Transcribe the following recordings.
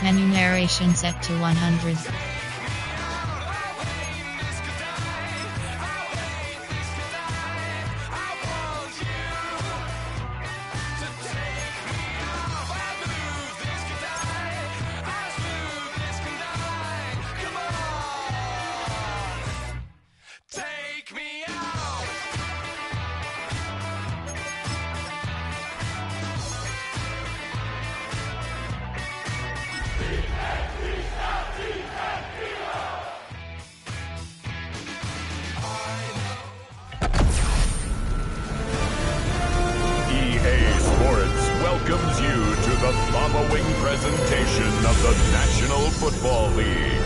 Menu narration set to 100. Welcomes you to the following presentation of the National Football League.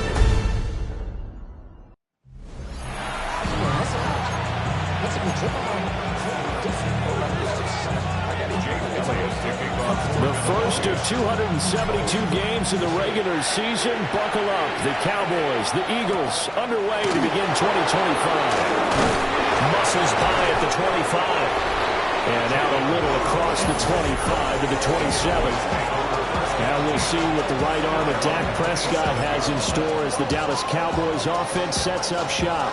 The first of 272 games in the regular season. Buckle up. The Cowboys, the Eagles, underway to begin 2025. Muscles by at the 25. And out a little across the 25 to the 27. Now we'll see what the right arm of Dak Prescott has in store as the Dallas Cowboys offense sets up shop.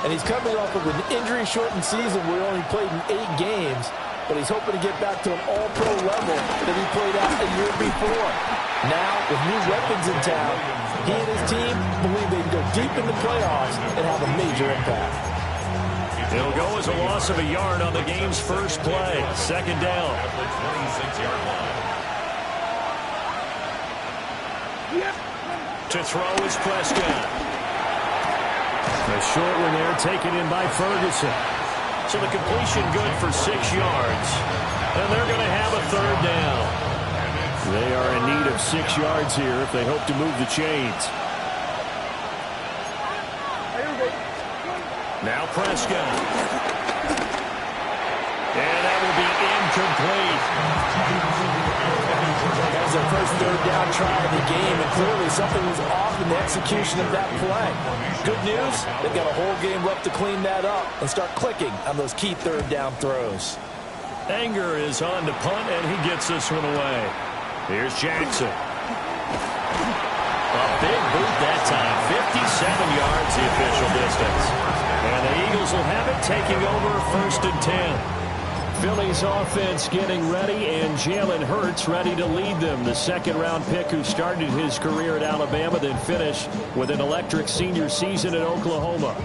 And he's coming off of an injury-shortened season where he only played in 8 games, but he's hoping to get back to an all-pro level that he played at a year before. Now, with new weapons in town, he and his team believe they can go deep in the playoffs and have a major impact. It'll go as a loss of a yard on the game's first play. Second down. To throw is Prescott. A short one there taken in by Ferguson. So the completion good for 6 yards. And they're going to have a third down. They are in need of 6 yards here if they hope to move the chains. Now Prescott. And that will be incomplete. That was their first third down try of the game, and clearly something was off in the execution of that play. Good news, they've got a whole game left to clean that up and start clicking on those key third down throws. Anger is on to punt, and he gets this one away. Here's Jackson. A big boot that time. 57 yards the official distance. And the Eagles will have it, taking over first and 10. Philly's offense getting ready, and Jalen Hurts ready to lead them. The second-round pick who started his career at Alabama, then finished with an electric senior season at Oklahoma.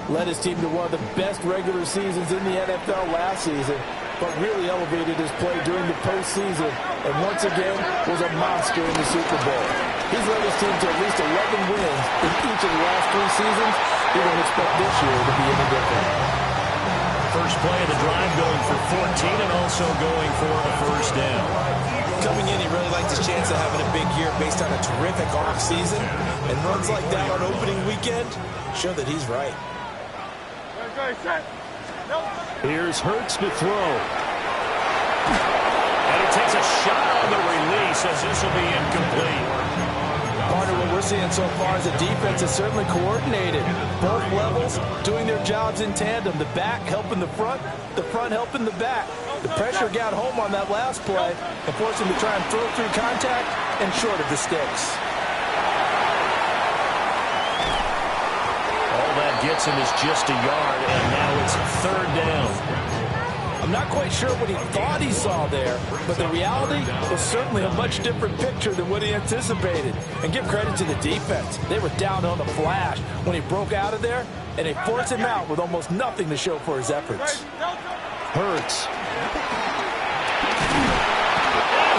Led his team to one of the best regular seasons in the NFL last season, but really elevated his play during the postseason, and once again was a monster in the Super Bowl. He's led his team to at least 11 wins in each of the last 3 seasons. We don't expect this year to be any different. First play of the drive going for 14 and also going for a first down. Coming in, he really liked his chance of having a big year based on a terrific offseason. And runs like that on opening weekend show that he's right. Here's Hurts to throw. And he takes a shot on the release as this will be incomplete. Partner, what we're seeing so far is the defense is certainly coordinated. Both levels doing their jobs in tandem. The back helping the front helping the back. The pressure got home on that last play and forced him to try and throw through contact and short of the sticks. All that gets him is just a yard, and now it's third down. I'm not quite sure what he thought he saw there, but the reality was certainly a much different picture than what he anticipated. And give credit to the defense. They were down on the flash when he broke out of there, and they forced him out with almost nothing to show for his efforts. Hurts.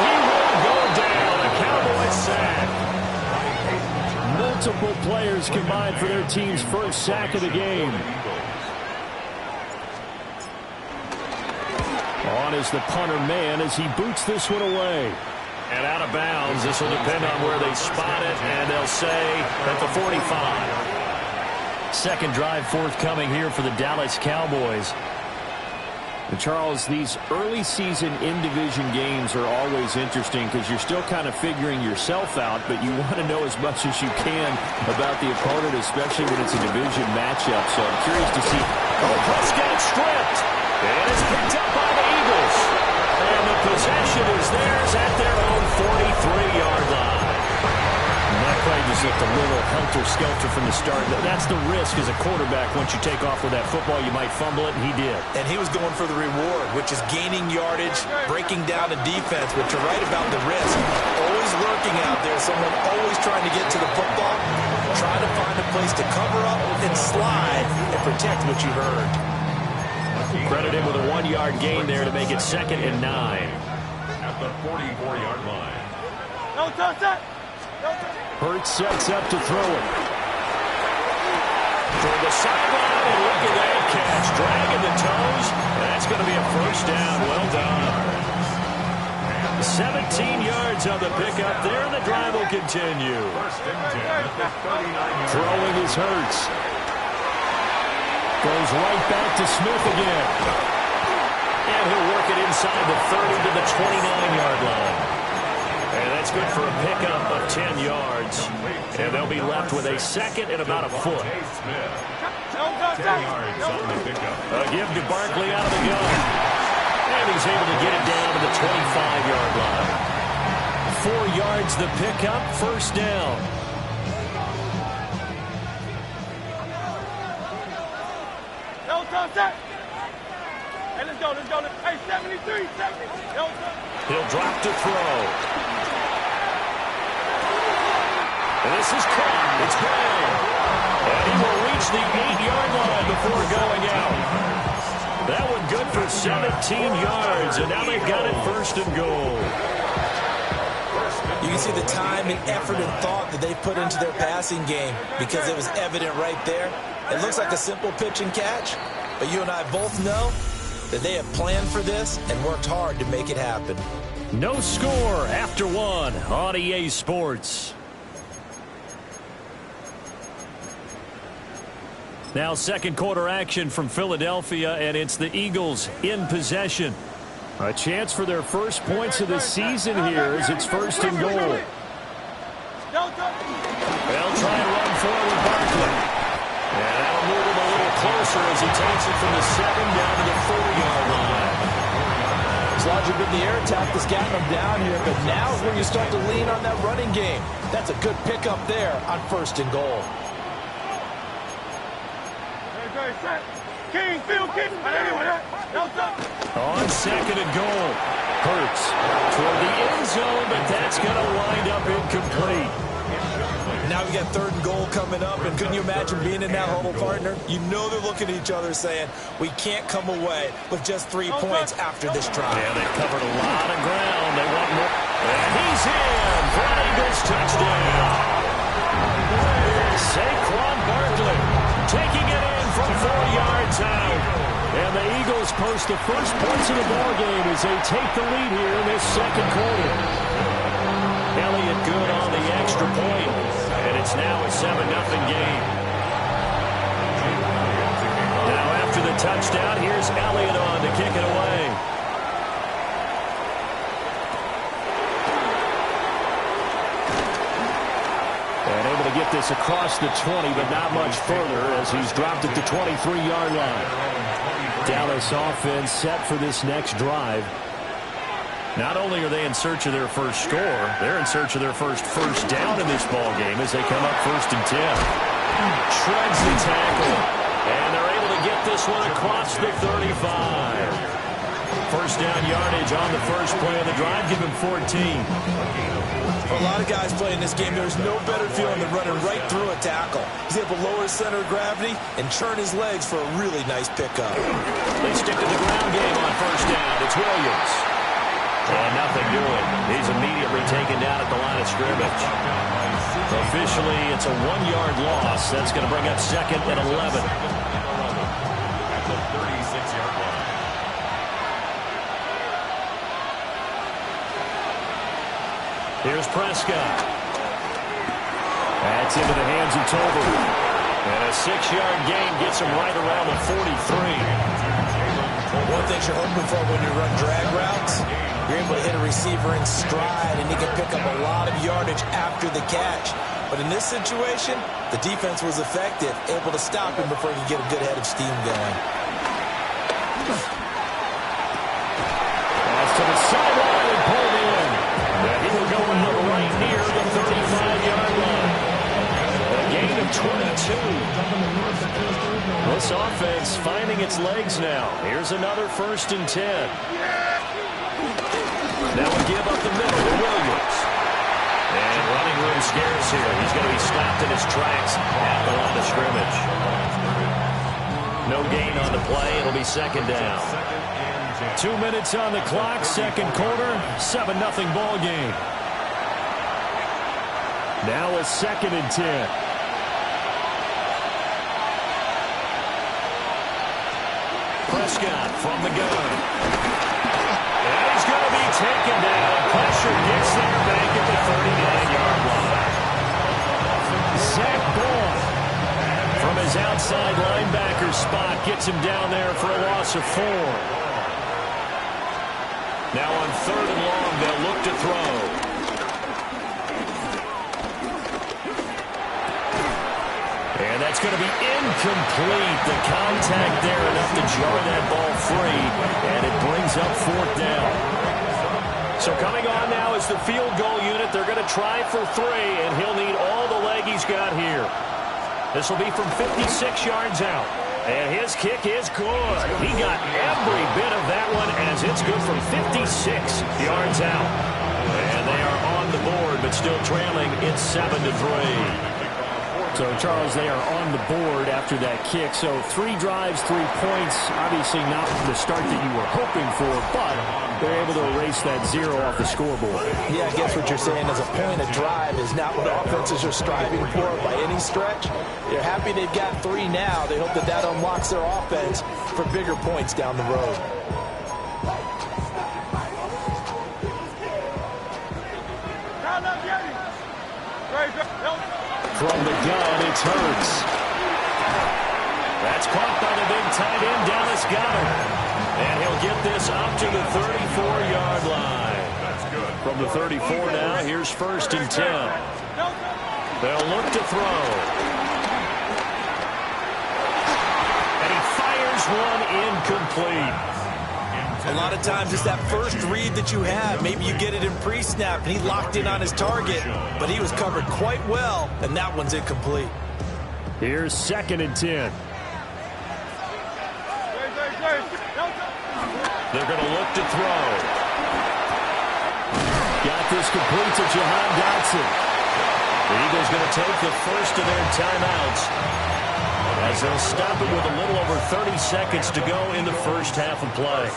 He will go down. A Cowboys sack. Multiple players combined for their team's first sack of the game. On is the punter man as he boots this one away. And out of bounds. This will depend on where they spot it, and they'll say at the 45. Second drive forthcoming here for the Dallas Cowboys. And Charles, these early season in-division games are always interesting because you're still kind of figuring yourself out, but you want to know as much as you can about the opponent, especially when it's a division matchup. So I'm curious to see. Oh, Prescott stripped. And it's picked up by the Eagles. And the possession is theirs at their own 43-yard line. looked a little helter-skelter from the start. That's the risk as a quarterback. Once you take off with that football, you might fumble it, and he did. And he was going for the reward, which is gaining yardage, breaking down the defense. But you're right about the risk. Always lurking out there, someone always trying to get to the football, trying to find a place to cover up and slide and protect what you've earned. Credit him with a 1-yard gain there to make it 2nd and 9. At the 44-yard line. Don't touch that! Hurts sets up to throw it. Toward the sideline, and look at that catch. Dragging the toes. That's going to be a first down. Well done. 17 yards on the pickup there, and the drive will continue. Throwing is Hurts. Goes right back to Smith again. And he'll work it inside the 30 to the 29-yard line. And that's good for a pickup of 10 yards. And they'll be left with a 2nd and about a foot. 10 yards on the pickup. A give to Barkley out of the gun. And he's able to get it down to the 25-yard line. 4 yards the pickup, first down. Don't touch that! Hey, let's go. Hey, 73, 70. Don't touch. He'll drop to throw. And this is caught. It's Brown. And he will reach the 8-yard line before going out. That one good for 17 yards, and now they've got it 1st and goal. You can see the time and effort and thought that they put into their passing game because it was evident right there. It looks like a simple pitch and catch, but you and I both know that they have planned for this and worked hard to make it happen. No score after 1 on EA Sports. Now 2nd quarter action from Philadelphia, and it's the Eagles in possession. A chance for their first points of the season here as it's 1st and goal. Don't touch. They'll try and run forward Barkley. And that'll move him a little closer as he takes it from the 7 down to the 40-yard line. It's largely been the air attack that's gotten them down here, but now is when you start to lean on that running game. That's a good pickup there on 1st and goal. King, Field, King. Don't touch. On 2nd and goal. Hurts toward the end zone, but that's going to wind up incomplete. Now we got 3rd and goal coming up, and couldn't you imagine being in that huddle, partner? You know they're looking at each other saying, we can't come away with just 3 points after this drive. Yeah, they covered a lot of ground. They want more. And he's in for an Eagles touchdown. Saquon Barkley taking it in from 4 yards out. And the Eagles post the first points of the ballgame as they take the lead here in this 2nd quarter. Elliott good on the extra point. And it's now a 7-0 game. Now after the touchdown, here's Elliott on to kick it away. And able to get this across the 20, but not much further as he's dropped at the 23-yard line. Dallas offense set for this next drive. Not only are they in search of their first score, they're in search of their first down in this ball game as they come up 1st and 10. Shreds the tackle, and they're able to get this one across the 35. First down yardage on the first play of the drive, give him 14. For a lot of guys playing this game, there's no better feeling than running right through a tackle. He's able to lower his center of gravity and churn his legs for a really nice pickup. They stick to the ground game on 1st down. It's Williams. And nothing doing. He's immediately taken down at the line of scrimmage. Officially, it's a 1-yard loss. That's going to bring up 2nd and 11. At the 36-yard line. Here's Prescott. That's into the hands of Tolbert. And a 6-yard gain gets him right around the 43. One thing you're hoping for when you run drag routes, you're able to hit a receiver in stride, and he can pick up a lot of yardage after the catch. But in this situation, the defense was effective, able to stop him before he could get a good head of steam going. Pass to the sideline and pulled in. And he will go in right near the 35-yard line. this offense finding its legs now. Here's another 1st and 10. Now we give up the middle to Williams. And running room scarce here. He's going to be stopped in his tracks at the line of scrimmage. No gain on the play. It'll be 2nd down. 2 minutes on the clock, 2nd quarter, 7-0 ball game. Now a 2nd and 10. Prescott from the gun. And he's going to be taken down. Pressure gets there back at the 39-yard line. Zach Ball from his outside linebacker spot gets him down there for a loss of 4. Now on 3rd and long, they'll look to throw. And that's going to be incomplete. The contact there enough to jar that ball free, and it brings up 4th down. So coming on now is the field goal unit. They're going to try for 3, and he'll need all the leg he's got here. This will be from 56 yards out. And his kick is good. He got every bit of that one as it's good from 56 yards out. And they are on the board, but still trailing. It's 7-3. So, Charles, they are on the board after that kick. So 3 drives, 3 points. Obviously not the start that you were hoping for, but they're able to erase that 0 off the scoreboard. Yeah, I guess what you're saying is a point of drive is not what offenses are striving for by any stretch. They're happy they've got 3 now. They hope that that unlocks their offense for bigger points down the road. From the gun, it's Hurts. That's caught by the big tight end, Dallas Goedert. And he'll get this up to the 34-yard line. From the 34 now, here's 1st and 10. They'll look to throw. And he fires one incomplete. A lot of times it's that first read that you have. Maybe you get it in pre-snap, and he locked in on his target, but he was covered quite well, and that one's incomplete. Here's 2nd and 10. They're going to look to throw. Got this complete to Jahan Dotson. The Eagles going to take the first of their timeouts as they'll stop it with a little over 30 seconds to go in the first half of play.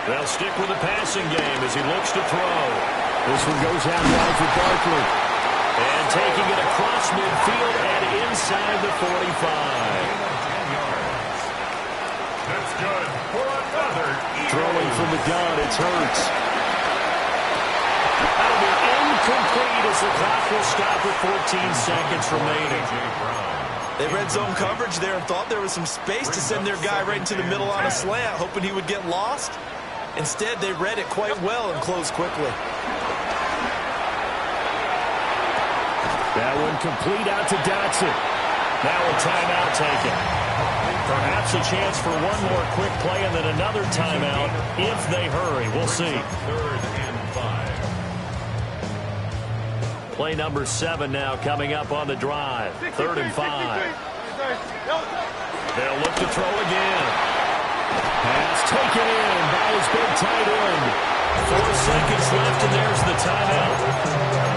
They'll stick with the passing game as he looks to throw. This one goes out wide for Barkley. And taking it across midfield and inside the 45. That's good for another Throwing from the gun, it's Hurts. That'll be incomplete as the clock will stop with 14 seconds remaining. They read zone coverage there and thought there was some space to send their guy right into the middle on a slant, hoping he would get lost. Instead, they read it quite well and closed quickly. That one complete out to Dotson. Now a timeout taken. Perhaps a chance for one more quick play and then another timeout if they hurry. We'll see. 3rd and 5. Play number 7 now coming up on the drive. 3rd and 5. They'll look to throw again. Pass taken in by his big tight end. 4 seconds left, and there's the timeout.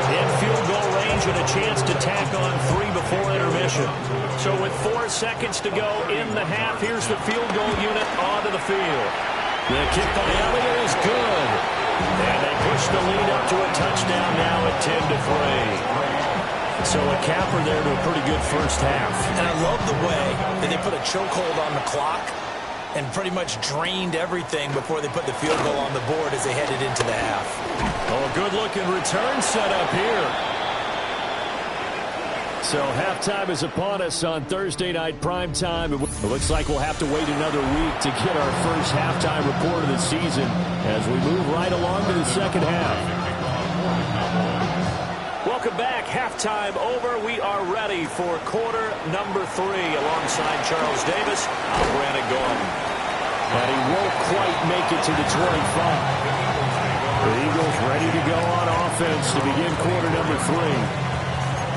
In field goal range and a chance to tack on 3 before intermission. So with 4 seconds to go in the half, here's the field goal unit onto the field. The kick by Elliott is good. And they push the lead up to a touchdown now at 10-3. So a capper there to a pretty good first half. And I love the way that they put a chokehold on the clock and pretty much drained everything before they put the field goal on the board as they headed into the half. Oh, a good-looking return set up here. So halftime is upon us on Thursday night primetime. It looks like we'll have to wait another week to get our first halftime report of the season as we move right along to the second half. Welcome back. Halftime over. We are ready for quarter number 3 alongside Charles Davis. I'm Brandon Gordon. And he won't quite make it to the 25. The Eagles ready to go on offense to begin quarter number 3.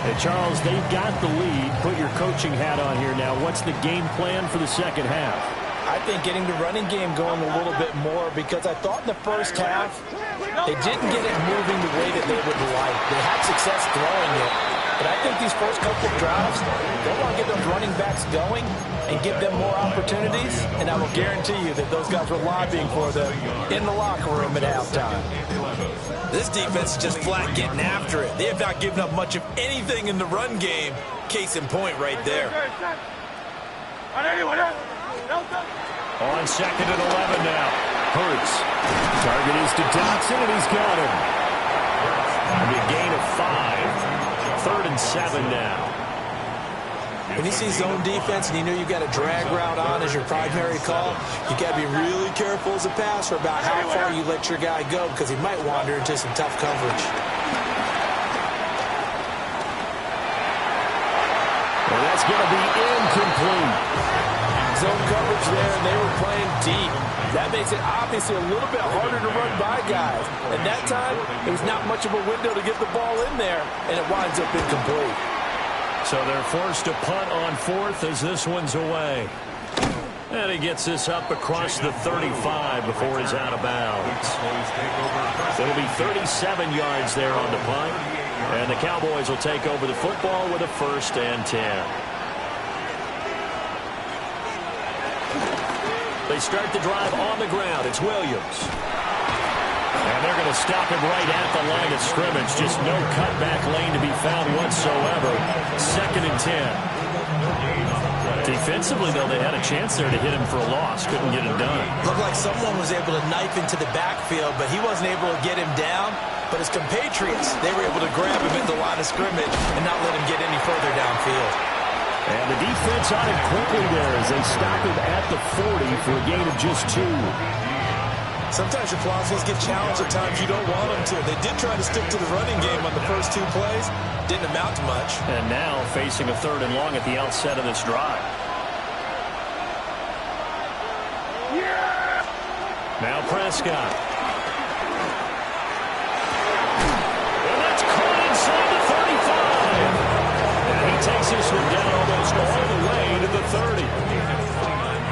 And Charles, they've got the lead. Put your coaching hat on here now. What's the game plan for the second half? I think getting the running game going a little bit more, because I thought in the first half they didn't get it moving the way that they would like. They had success throwing it, but I think these first couple of drives, they want to get those running backs going and give them more opportunities, and I will guarantee you that those guys were lobbying for them in the locker room at halftime. This defense is just flat getting after it. They have not given up much of anything in the run game. Case in point right there. On 2nd and 11 now. Hurts. Target is to Dotson, and he's got him. It'll be a gain of 5. 3rd and 7 now. When you see zone defense and you know you've got a drag route on as your primary call, you got to be really careful as a passer about how far you let your guy go, because he might wander into some tough coverage. Well, that's going to be incomplete. Zone coverage there, and they were playing deep. That makes it obviously a little bit harder to run by guys. And that time, there was not much of a window to get the ball in there, and it winds up incomplete. So they're forced to punt on 4th as this one's away. And he gets this up across the 35 before he's out of bounds. It'll be 37 yards there on the punt. And the Cowboys will take over the football with a 1st and 10. They start the drive on the ground. It's Williams. And they're going to stop him right at the line of scrimmage. Just no cutback lane to be found whatsoever. 2nd and 10. Defensively, though, they had a chance there to hit him for a loss. Couldn't get it done. Looked like someone was able to knife into the backfield, but he wasn't able to get him down. But his compatriots, they were able to grab him at the line of scrimmage and not let him get any further downfield. And the defense on it quickly there as they stop him at the 40 for a gain of just 2. Sometimes your philosophies get challenged at times you don't want them to. They did try to stick to the running game on the first 2 plays. Didn't amount to much. And now facing a 3rd and long at the outset of this drive. Now Prescott. And that's caught inside the 35. And he takes this one down almost all the way to the 30.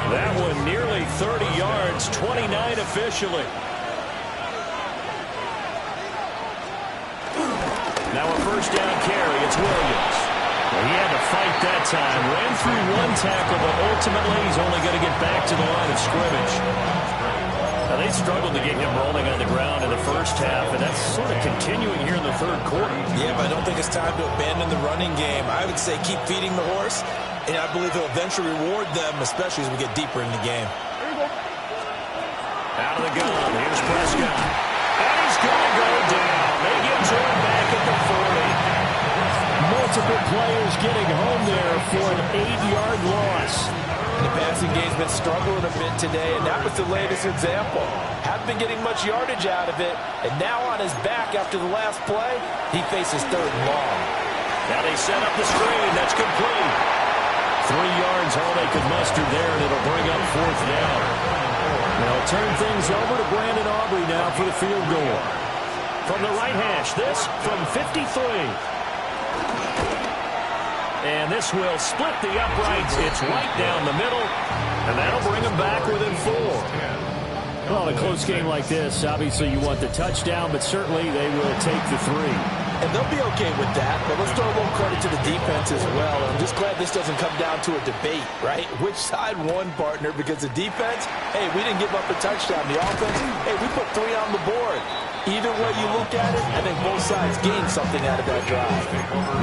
That one nearly 30 yards, 29 officially. Now a 1st down carry. It's Williams. Well, he had to fight that time. Ran through 1 tackle, but ultimately he's only going to get back to the line of scrimmage. Now, they struggled to get him rolling on the ground in the first half, and that's sort of continuing here in the 3rd quarter. Yeah, but I don't think it's time to abandon the running game. I would say keep feeding the horse, and I believe he'll eventually reward them, especially as we get deeper in the game. Out of the gun, here's Prescott. And he's going to go down. They get to him back at the 40. Multiple players getting home there for an 8-yard loss. The passing game's been struggling a bit today, and that was the latest example. Haven't been getting much yardage out of it, and now on his back after the last play, he faces 3rd and long. Now they set up the screen. That's complete. 3 yards, all they could muster there, and it'll bring up 4th down. They'll turn things over to Brandon Aubrey now for the field goal. From the right hash, this from 53. And this will split the uprights. It's right down the middle, and that'll bring them back within 4. Well, in a close game like this, obviously you want the touchdown, but certainly they will take the 3. And they'll be okay with that, but let's throw a little credit to the defense as well. I'm just glad this doesn't come down to a debate, right? Which side won, partner? Because the defense, hey, we didn't give up a touchdown. The offense, hey, we put 3 on the board. Either way you look at it, I think both sides gained something out of that drive.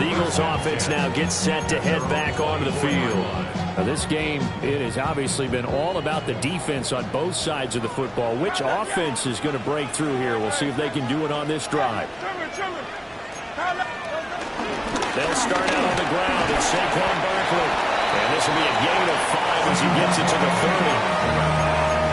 The Eagles offense now gets set to head back onto the field. Now, this game, it has obviously been all about the defense on both sides of the football. Which offense is going to break through here? We'll see if they can do it on this drive. They'll start out on the ground. It's Saquon Barkley. And this will be a gain of 5 as he gets it to the 30.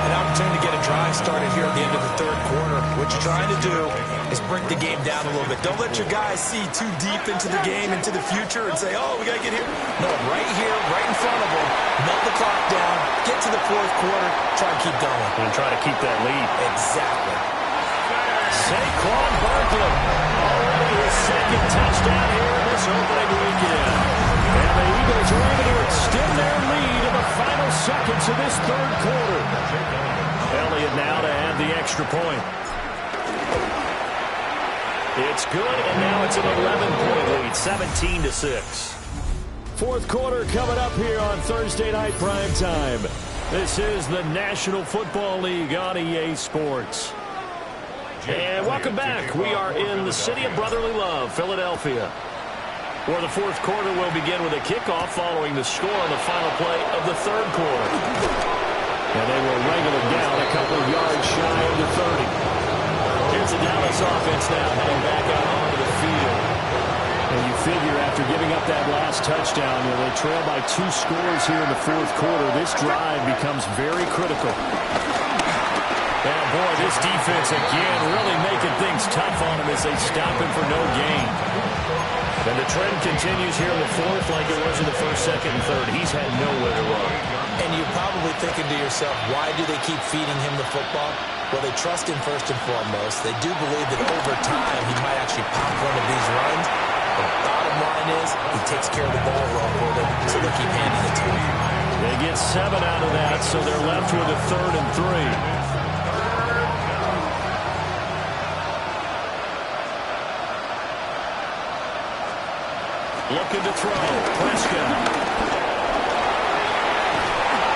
An opportunity to get a drive started here at the end of the 3rd quarter. What you're trying to do is break the game down a little bit. Don't let your guys see too deep into the game, into the future, and say, oh, we got to get here. No, right here, right in front of them, melt the clock down, get to the 4th quarter, try and keep going. And try to keep that lead. Exactly. Saquon Barkley, already his second touchdown here this opening weekend. And the Eagles are able to extend their lead in the final seconds of this third quarter. Elliott now to add the extra point. It's good, and now it's an 11-point lead, 17-6. Fourth quarter coming up here on Thursday Night Primetime. This is the National Football League on EA Sports. And welcome back. We are in the city of brotherly love, Philadelphia, where the fourth quarter will begin with a kickoff following the score on the final play of the third quarter. And they will wrangle it down a couple of yards shy of the 30. Here's the Dallas offense now heading back out onto the field. And you figure after giving up that last touchdown, they trail by 2 scores here in the fourth quarter. This drive becomes very critical. And boy, this defense again really making things tough on him as they stop him for no gain. And the trend continues here in the fourth like it was in the first, second, and third. He's had nowhere to run. And you're probably thinking to yourself, why do they keep feeding him the football? Well, they trust him first and foremost. They do believe that over time he might actually pop one of these runs. The bottom line is he takes care of the ball well for them, so they keep handing it to him. They get 7 out of that, so they're left with a 3rd and 3. Looking to throw. Prescott.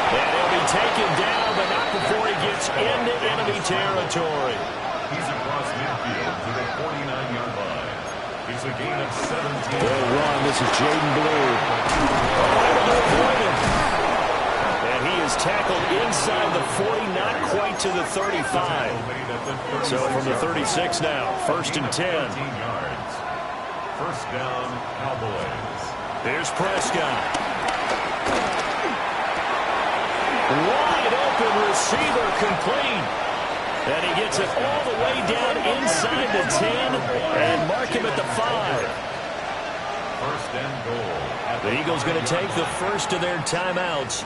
And he'll be taken down, but not before he gets into enemy territory. He's across midfield to the 49-yard line. It's a gain of 17. Good run. This is Jaden Blue. And he is tackled inside the 40, not quite to the 35. So from the 36 now, 1st and 10. First down, Cowboys. Here's Prescott. Wide open receiver complete. And he gets it all the way down inside the 10 and mark him at the 5. First and goal. The Eagles going to take the first of their timeouts.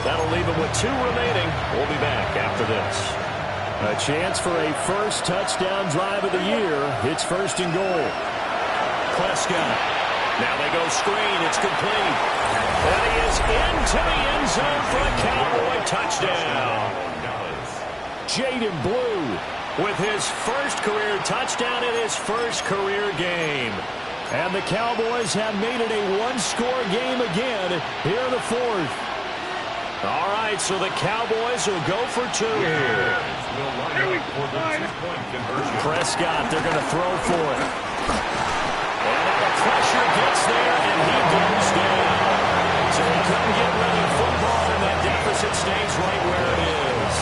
That'll leave them with 2 remaining. We'll be back after this. A chance for a first touchdown drive of the year. It's 1st and goal. Prescott. Now they go screen. It's complete. And he is into the end zone for a Cowboy touchdown. Jaden Blue with his first career touchdown in his first career game. And the Cowboys have made it a 1-score game again here in the fourth. All right, so the Cowboys will go for 2 here. Prescott, they're going to throw for it. And the pressure gets there, and he goes down. So he couldn't get rid of the football, and that deficit stays right where it is.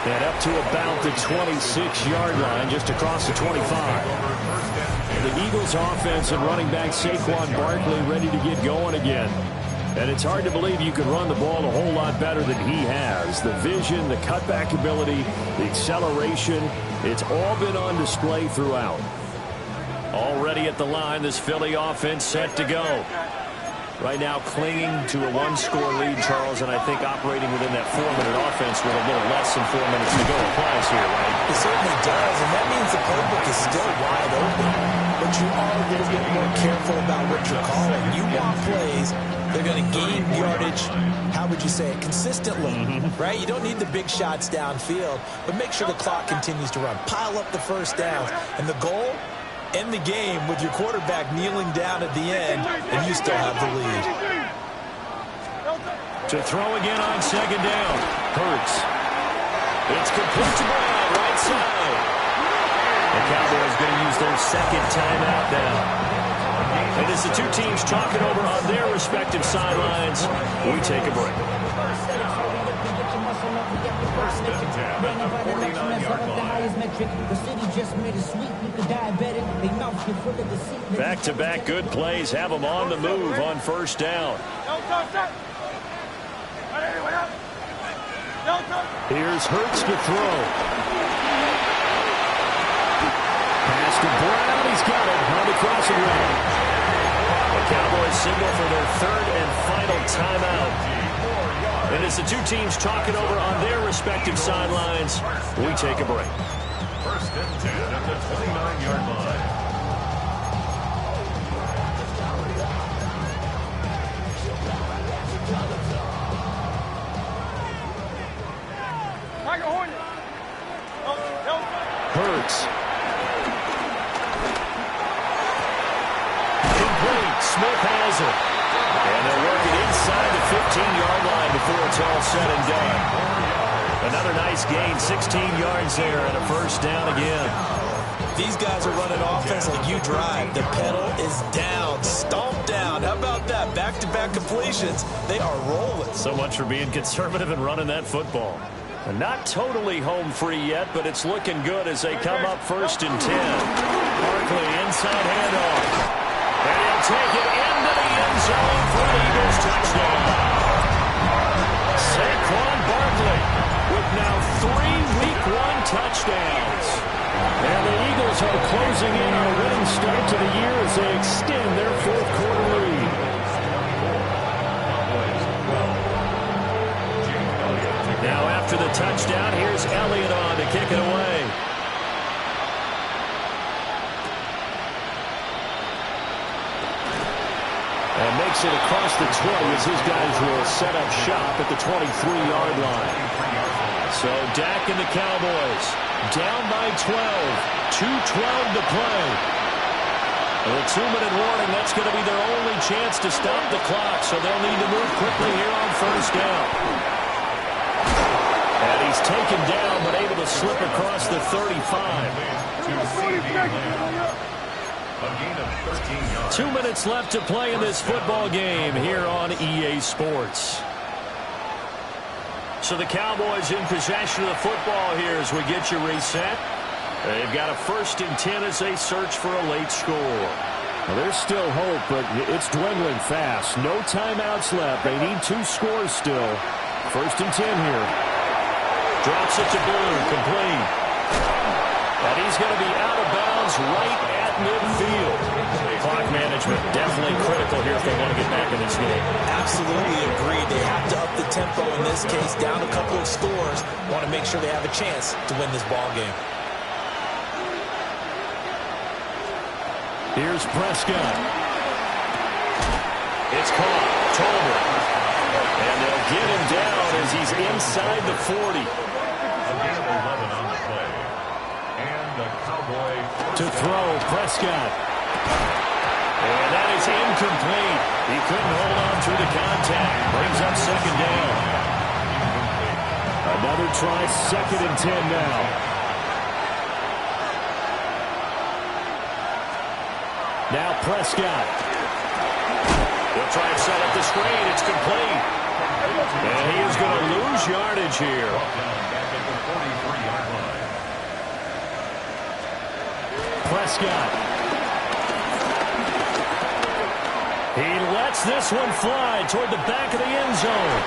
And up to about the 26-yard line, just across the 25. The Eagles offense and running back Saquon Barkley ready to get going again. And it's hard to believe you could run the ball a whole lot better than he has. The vision, the cutback ability, the acceleration, it's all been on display throughout. Already at the line, this Philly offense set to go. Right now clinging to a 1-score lead, Charles, and I think operating within that 4-minute offense with a little less than 4 minutes to go applies here, right? It certainly does, and that means the playbook is still wide open. But you are a little bit more careful about what you're calling. You want plays, they're going to gain yardage, how would you say it, consistently, right? You don't need the big shots downfield, but make sure the clock continues to run. Pile up the first downs, and the goal, end the game with your quarterback kneeling down at the end, and you still have the lead. To throw again on 2nd down. Hurts. It's complete to Brown, right side. The Cowboys going to use their 2nd timeout now. And as the 2 teams talking over on their respective sidelines, we take a break. Back-to-back good plays have them on the move on 1st down. Here's Hurts to throw. Pass to Brown. He's got it on the crossing route. The Cowboys signal for their 3rd and final final timeout. And as the two teams talk it over on their respective sidelines, we take a break. First and 10 at the 29-yard line. Hurts. Complete. Smith has it. And they'll work it inside the 15-yard line before it's all said and done. Another nice gain, 16 yards there, and a first down again. These guys are running offense like you drive. The pedal is down, stomped down. How about that? Back-to-back completions. They are rolling. So much for being conservative and running that football. And not totally home free yet, but it's looking good as they come up first and 10. Barkley inside handoff. And he'll take it into the end zone for the Eagles touchdown. Saquon Barkley with now 3 Week 1 touchdowns. And the Eagles are closing in on a winning start to the year as they extend their fourth quarter lead. Now after the touchdown, here's Elliott on to kick it away. And makes it across the 20 as his guys will set up shop at the 23-yard line. So Dak and the Cowboys down by 12. 2:12 to play. With a 2-minute warning, that's going to be their only chance to stop the clock, so they'll need to move quickly here on first down. And he's taken down, but able to slip across the 35. 2 minutes left to play in this football game here on EA Sports. So the Cowboys in possession of the football here as we get you reset. They've got a first and 10 as they search for a late score. Well, there's still hope, but it's dwindling fast. No timeouts left. They need 2 scores still. First and 10 here. Drops it to Blue, complete. And he's going to be out of bounds right at midfield. Clock management definitely critical here if they want to get back in this game. Absolutely agreed. They have to up the tempo in this case, down a couple of scores. Want to make sure they have a chance to win this ball game. Here's Prescott. It's caught. Tolbert. And they'll get him down as he's inside the 40. To throw, Prescott. And that is incomplete. He couldn't hold on through the contact. Brings up second down. Another try, second and 10 now. Now Prescott. He'll try and set up the screen. It's complete. And he is going to lose yardage here. Prescott. He lets this one fly toward the back of the end zone.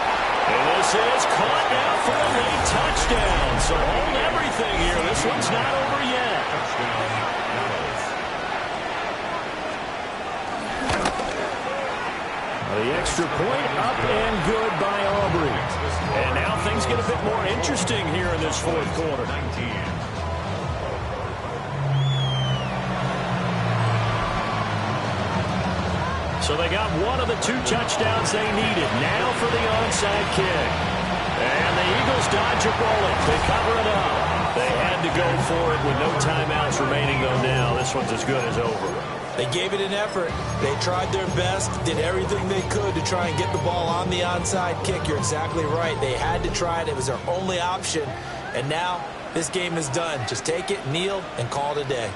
And this is caught now for a late touchdown. So hold everything here. This one's not over yet. The extra point up and good by Aubrey. And now things get a bit more interesting here in this fourth quarter. So they got one of the 2 touchdowns they needed. Now for the onside kick. And the Eagles dodge a bullet. They cover it up. They had to go for it with no timeouts remaining, though now. This one's as good as over. They gave it an effort. They tried their best, did everything they could to try and get the ball on the onside kick. You're exactly right. They had to try it. It was their only option. And now this game is done. Just take it, kneel, and call it a day.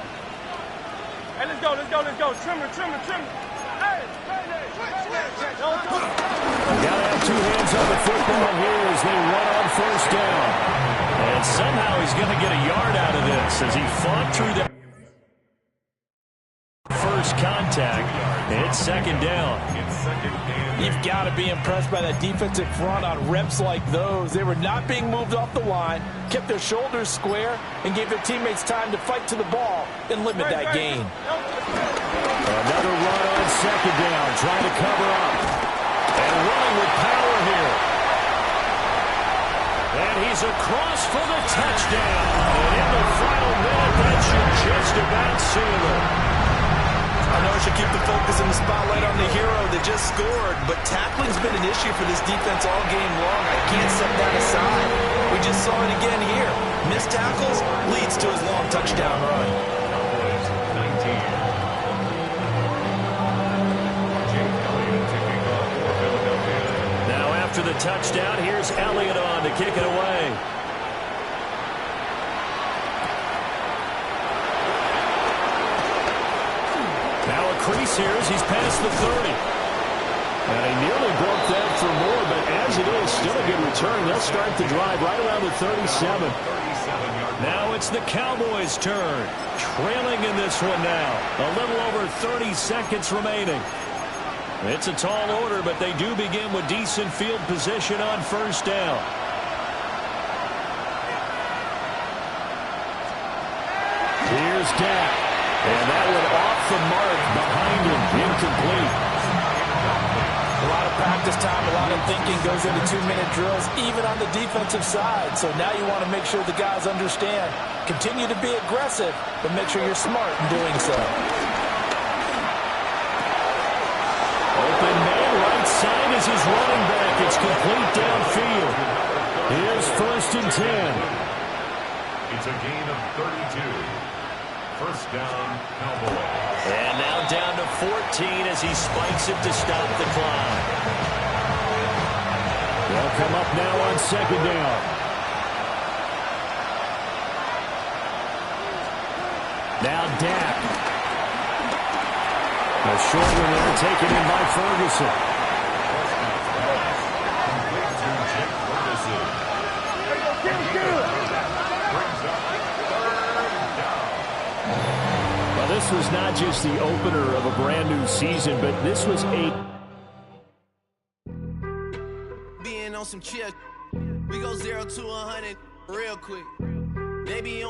Hey, let's go, let's go, let's go. Trimmer, trimmer, trimmer. Hey, Got to have 2 hands on the football here as they run on first down. And somehow he's going to get a yard out of this as he fought through that first contact. It's second down. You've got to be impressed by that defensive front on reps like those. They were not being moved off the line, kept their shoulders square, and gave their teammates time to fight to the ball and limit that gain. Another run on second down, trying to cover up. And running with power here. And he's across for the touchdown. And in the final minute, that should just about seal it. I know I should keep the focus and the spotlight on the hero that just scored, but tackling's been an issue for this defense all game long. I can't set that aside. We just saw it again here. Missed tackles leads to his long touchdown run. Now after the touchdown, here's Elliott on to kick it away. Now a crease here as he's past the 30. And he nearly broke that for more, but as it is, still a good return. They'll start the drive right around the 37. Now it's the Cowboys' turn. Trailing in this one now. A little over 30 seconds remaining. It's a tall order, but they do begin with decent field position on first down. Here's Dak. And that one off the mark behind him. Incomplete. A lot of practice time, a lot of thinking goes into 2-minute drills, even on the defensive side. So now you want to make sure the guys understand. Continue to be aggressive, but make sure you're smart in doing so. Open man right side is his running back. It's complete downfield. Here's 1st and 10. It's a gain of 32. First down, Cowboys. And now down to 14 as he spikes it to stop the clock. They'll come up now on 2nd down. Now Dak. A short one there taken in by Ferguson. Well, this was not just the opener of a brand new season, but this was being on some chill. We go 0 to 100 real quick. They be on